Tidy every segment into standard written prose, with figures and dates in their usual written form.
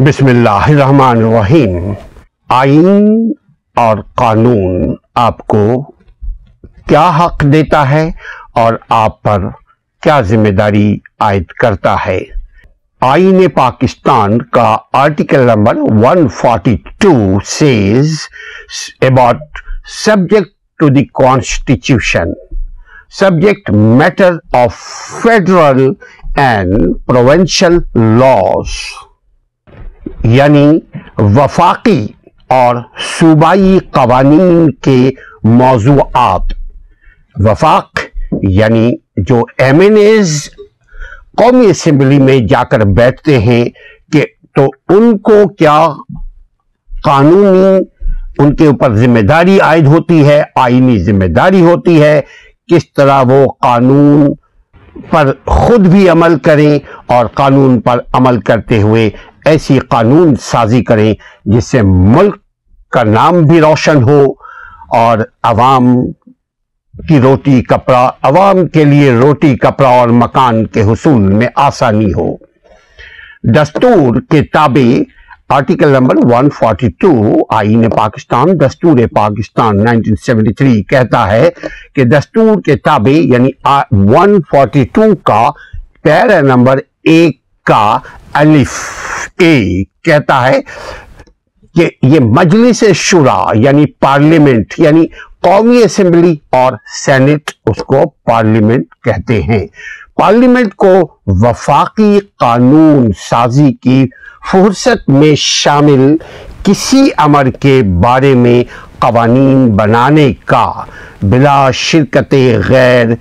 बिस्मिल्लाहिर्रहमानिर्रहीम। आईन और कानून आपको क्या हक देता है और आप पर क्या जिम्मेदारी आयद करता है। आईन पाकिस्तान का article number 142 says about subject to the Constitution, subject matter of federal and provincial laws, यानी वफाकी और सूबाई कवानीन के मौज़ूआत। वफाक यानी जो MNAs कौमी असेंबली में जाकर बैठते हैं कि तो उनको क्या कानूनी उनके ऊपर जिम्मेदारी आयद होती है, आईनी जिम्मेदारी होती है, किस तरह वो कानून पर खुद भी अमल करें और कानून पर अमल करते हुए ऐसी कानून साजी करें जिससे मुल्क का नाम भी रोशन हो और अवाम की रोटी कपड़ा, अवाम के लिए रोटी कपड़ा और मकान के हुसूल में आसानी हो। दस्तूर के ताबे आर्टिकल नंबर 142 आईन पाकिस्तान, दस्तूर पाकिस्तान 1973 कहता है कि दस्तूर के ताबे यानी 142 का पैरा नंबर 1 का अलिफ ए कहता है कि ये मजलिस-ए-शूरा यानी पार्लियामेंट यानी कौमी असेंबली और सेनेट, उसको पार्लियामेंट कहते हैं। पार्लियामेंट को वफाकी कानून साजी की फुर्सत में शामिल किसी अमर के बारे में कवानीन बनाने का बिला शिरकते गैर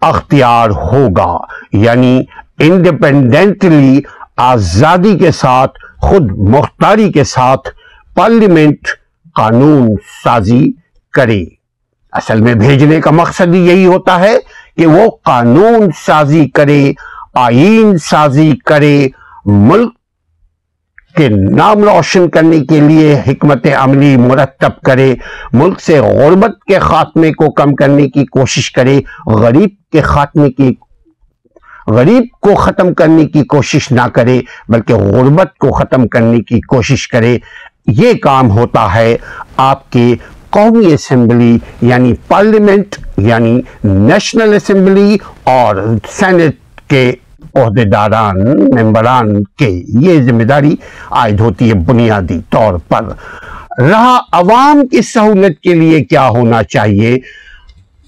अख्तियार होगा, यानी इंडिपेंडेंटली आजादी के साथ, खुद मुख्तारी के साथ पार्लियामेंट कानून साजी करे। असल में भेजने का मकसद ही यही होता है कि वो कानून साजी करे, आईन साजी करे, मुल्क के नाम रोशन करने के लिए हिकमत अमली मुरतब करे, मुल्क से गुर्बत के खात्मे को कम करने की कोशिश करे, गरीब को ख़त्म करने की कोशिश ना करे बल्कि गुर्बत को ख़त्म करने की कोशिश करे। ये काम होता है आपके कौमी असेंबली यानी पार्लियामेंट यानी नेशनल असेंबली और सेनेट के ओहदेदारान मेंबरान के ये जिम्मेदारी आयद होती है बुनियादी तौर पर। रहा अवाम की सहूलत के लिए क्या होना चाहिए।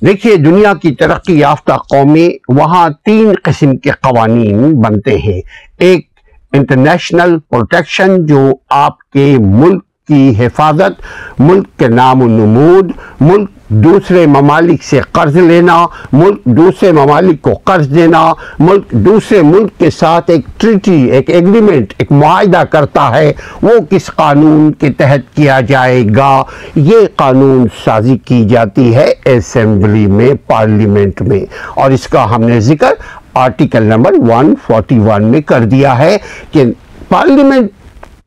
देखिए, दुनिया की तरक्की याफ्ता कौमें, वहाँ 3 किस्म के कवानीन बनते हैं। एक इंटरनेशनल प्रोटेक्शन जो आपके मुल्क की हिफाजत, मुल्क के नाम नमूद, मुल्क दूसरे ममालिक से कर्ज लेना, मुल्क दूसरे ममालिक को कर्ज देना, मुल्क दूसरे मुल्क के साथ एक ट्रीटी, एक एग्रीमेंट, एक मुआहिदा करता है, वो किस कानून के तहत किया जाएगा। ये कानून साजी की जाती है असेंबली में, पार्लियामेंट में, और इसका हमने जिक्र आर्टिकल नंबर 141 में कर दिया है कि पार्लियामेंट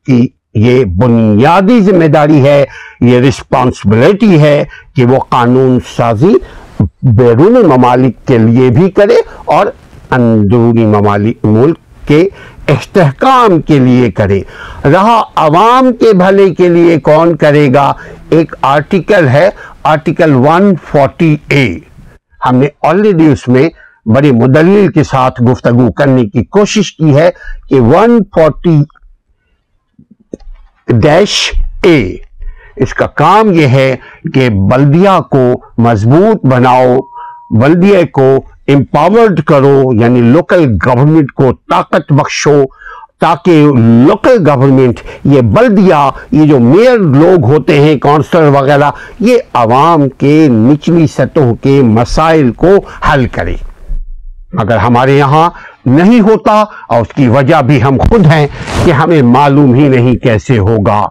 की ये बुनियादी जिम्मेदारी है, ये रिस्पॉन्सिबिलिटी है कि वो कानून साजी बैरूनी ममालिक के लिए भी करे और अंदरूनी ममालिक मुल्क के इस्तेहकाम के लिए करे। रहा अवाम के भले के लिए कौन करेगा, एक आर्टिकल है आर्टिकल 140A। हमने ऑलरेडी उसमें बड़ी मुदल्लिल के साथ गुफ्तगू करने की कोशिश की है कि 140-A इसका काम यह है कि बल्दिया को मजबूत बनाओ, बल्दिया को एम्पावर्ड करो, यानी लोकल गवर्नमेंट को ताकत बख्शो, ताकि लोकल गवर्नमेंट, ये बल्दिया, ये जो मेयर लोग होते हैं, काउंसलर वगैरह, ये आवाम के निचली सतहों के मसाइल को हल करे। अगर हमारे यहाँ नहीं होता, और उसकी वजह भी हम खुद हैं कि हमें मालूम ही नहीं कैसे होगा।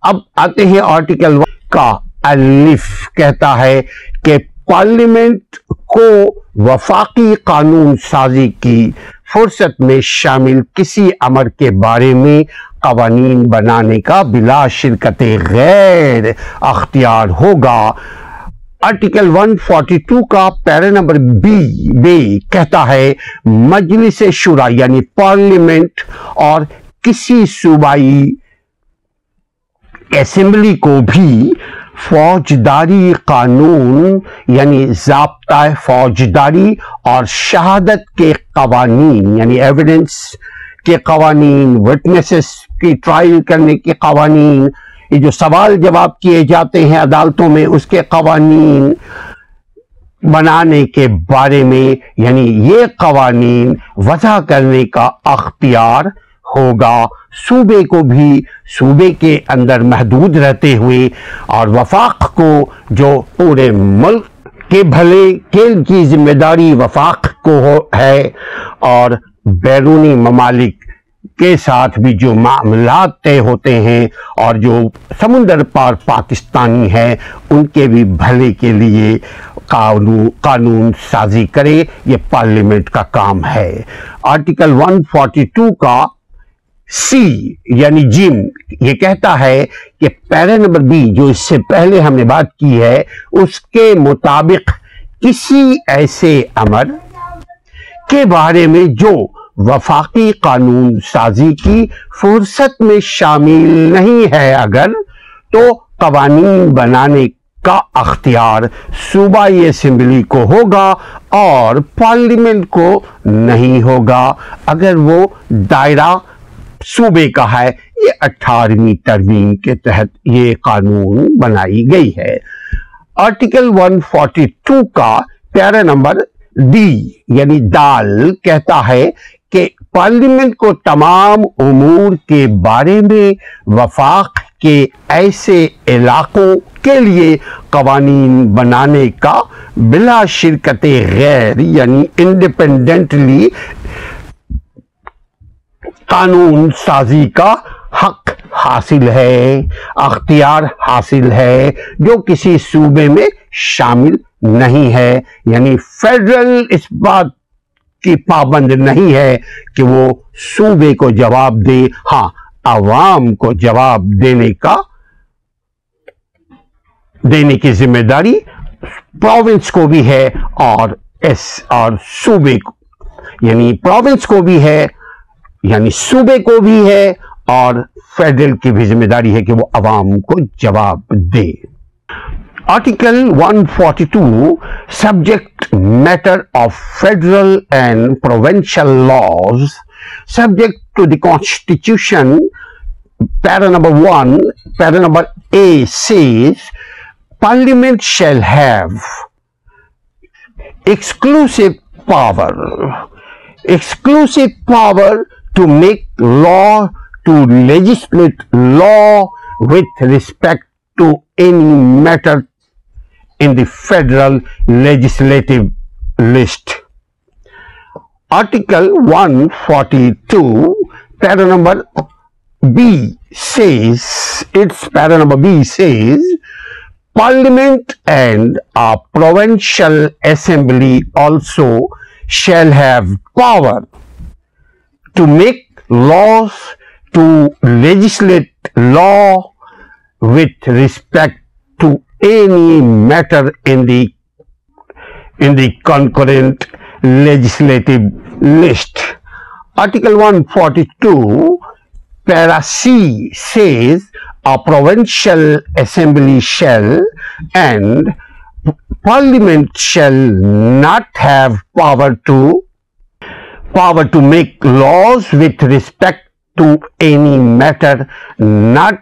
अब आते हैं आर्टिकल 1 का अलिफ, कहता है कि पार्लियामेंट को वफाकी कानून साजी की फुर्सत में शामिल किसी अमर के बारे में कवानीन बनाने का बिला शिरकत गैर अख्तियार होगा। आर्टिकल 142 का पैरा नंबर बी कहता है मजलिस शुरा यानी पार्लियामेंट और किसी सूबाई असेंबली को भी फौजदारी कानून यानी ज़ाब्ता फौजदारी और शहादत के कवानीन यानी एविडेंस के कवानीन, विटनेसेस की ट्रायल करने के कवानीन, ये जो सवाल जवाब किए जाते हैं अदालतों में उसके कवानीन बनाने के बारे में यानी ये कवानीन वज़ा करने का अख्तियार होगा सूबे को भी, सूबे के अंदर महदूद रहते हुए, और वफाक को जो पूरे मुल्क के भले की जिम्मेदारी वफाक को है, और बैरूनी ममालिक के साथ भी जो मामलात तय होते हैं और जो समुंदर पार पाकिस्तानी हैं उनके भी भले के लिए कानून साजी करे, ये पार्लियामेंट का काम है। आर्टिकल 142 का सी यानी जिम ये कहता है कि पैरा नंबर बी जो इससे पहले हमने बात की है उसके मुताबिक किसी ऐसे अमर के बारे में जो वफाकी कानून साजी की फुर्सत में शामिल नहीं है अगर, तो कवानीन बनाने का अख्तियार सूबाई असेंबली को होगा और पार्लियामेंट को नहीं होगा अगर वो दायरा सूबे का है। ये 18वीं तरमीम के तहत ये कानून बनाई गई है। आर्टिकल 142 का पैरा नंबर डी यानी दाल कहता है कि पार्लियामेंट को तमाम उमूर के बारे में वफाक के ऐसे इलाकों के लिए कवानीन बनाने का बिला शिरकत गैर यानी इंडिपेंडेंटली कानून साजी का हक हासिल है, अख्तियार हासिल है, जो किसी सूबे में शामिल नहीं है। यानी फेडरल इस बात की पाबंद नहीं है कि वो सूबे को जवाब दे, हाँ अवाम को जवाब देने की जिम्मेदारी प्रोविंस को भी है और सूबे को यानी प्रोविंस को भी है यानी सूबे को भी है, और फेडरल की भी जिम्मेदारी है कि वो अवाम को जवाब दे। Article 142 subject matter of federal and provincial laws subject to the constitution para number 1 para number A says parliament shall have exclusive power to make law, to legislate law with respect to any matter in the Federal Legislative List. Article 142, para number B says, Parliament and a Provincial Assembly also shall have power to make laws, to legislate law with respect to any matter in the Concurrent Legislative List. Article 142, para C says, a Provincial Assembly shall and Parliament shall not have power to make laws with respect to any matter not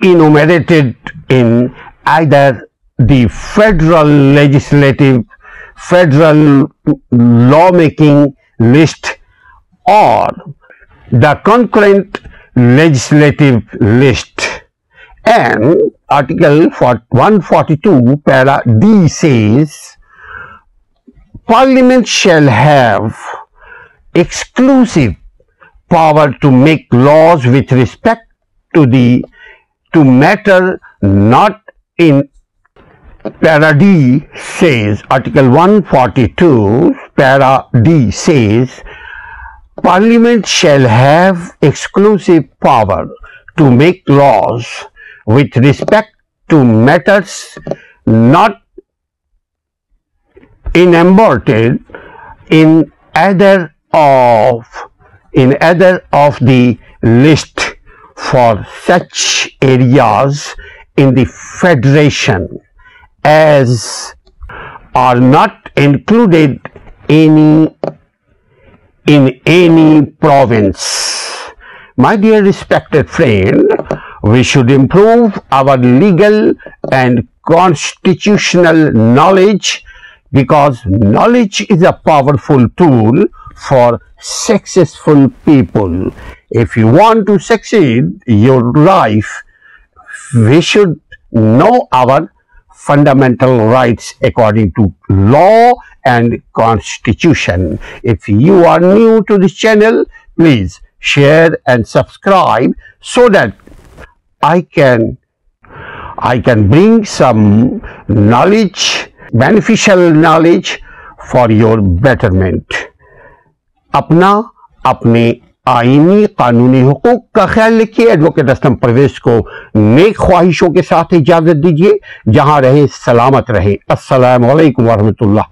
enumerated in either the Federal Lawmaking List or the Concurrent Legislative List. And Article 142 para D says, Parliament shall have exclusive power to make laws with respect to matter not in para D says, Article 142 para D says, Parliament shall have exclusive power to make laws with respect to matters not enumerated in either of the list for such areas in the Federation as are not included in any province. My dear respected friend, we should improve our legal and constitutional knowledge, because knowledge is a powerful tool for successful people. If you want to succeed your life, we should know our fundamental rights according to law and constitution. If you are new to this channel, please share and subscribe so that I can bring some knowledge, beneficial knowledge for your betterment. अपने आईनी कानूनी हुकूक का ख्याल रखिए। Advocate Aslam Parvez को नेक ख्वाहिशों के साथ इजाजत दीजिए। जहां रहे सलामत रहे। अस्सलामु अलैकुम वरहमतुल्लाह।